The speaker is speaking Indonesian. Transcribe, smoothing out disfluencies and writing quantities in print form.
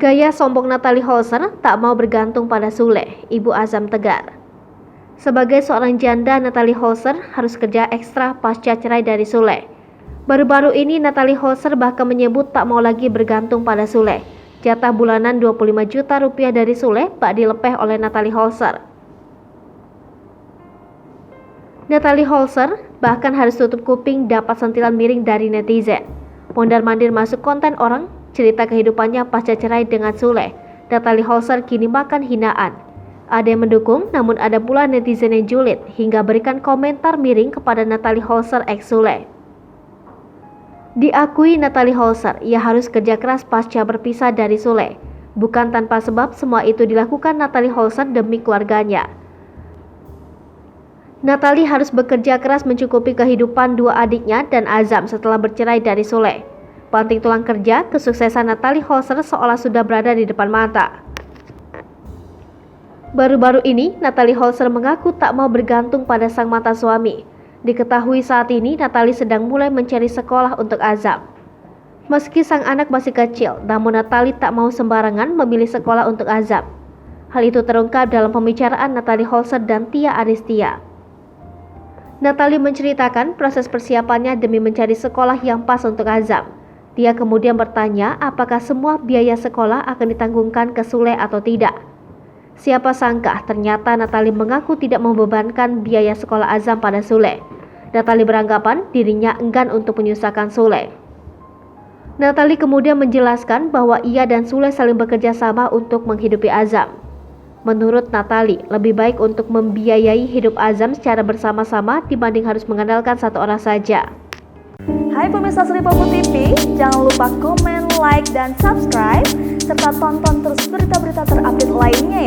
Gaya sombong Natalie Holzer tak mau bergantung pada Sule, Ibu Azam tegar. Sebagai seorang janda, Natalie Holzer harus kerja ekstra pasca cerai dari Sule. Baru-baru ini Natalie Holzer bahkan menyebut tak mau lagi bergantung pada Sule. Jatah bulanan 25 juta rupiah dari Sule bak dilepeh oleh Natalie Holzer. Natalie Holzer bahkan harus tutup kuping dapat sentilan miring dari netizen. Mondar-mandir masuk konten orang, cerita kehidupannya pasca cerai dengan Sule. Natalie Holzer kini makan hinaan. Ada yang mendukung, namun ada pula netizen yang julid hingga berikan komentar miring kepada Natalie Holzer ex Sule. Diakui Natalie Holzer, ia harus kerja keras pasca berpisah dari Sule. Bukan tanpa sebab, semua itu dilakukan Natalie Holzer demi keluarganya. Natalie harus bekerja keras mencukupi kehidupan dua adiknya dan Azam setelah bercerai dari Sule. Banting tulang kerja, kesuksesan Natalie Holzer seolah sudah berada di depan mata. Baru-baru ini, Natalie Holzer mengaku tak mau bergantung pada sang mantan suami. Diketahui saat ini, Natalie sedang mulai mencari sekolah untuk Azam. Meski sang anak masih kecil, namun Natalie tak mau sembarangan memilih sekolah untuk Azam. Hal itu terungkap dalam pembicaraan Natalie Holzer dan Tia Aristia. Natalie menceritakan proses persiapannya demi mencari sekolah yang pas untuk Azam. Dia kemudian bertanya apakah semua biaya sekolah akan ditanggungkan ke Sule atau tidak. Siapa sangka ternyata Natalie mengaku tidak membebankan biaya sekolah Azam pada Sule. Natalie beranggapan dirinya enggan untuk menyusahkan Sule. Natalie kemudian menjelaskan bahwa ia dan Sule saling bekerja sama untuk menghidupi Azam. Menurut Natalie, lebih baik untuk membiayai hidup Azam secara bersama-sama dibanding harus mengandalkan satu orang saja. Hai pemirsa Sri Popo TV, jangan lupa komen, like, dan subscribe, serta tonton terus berita-berita terupdate lainnya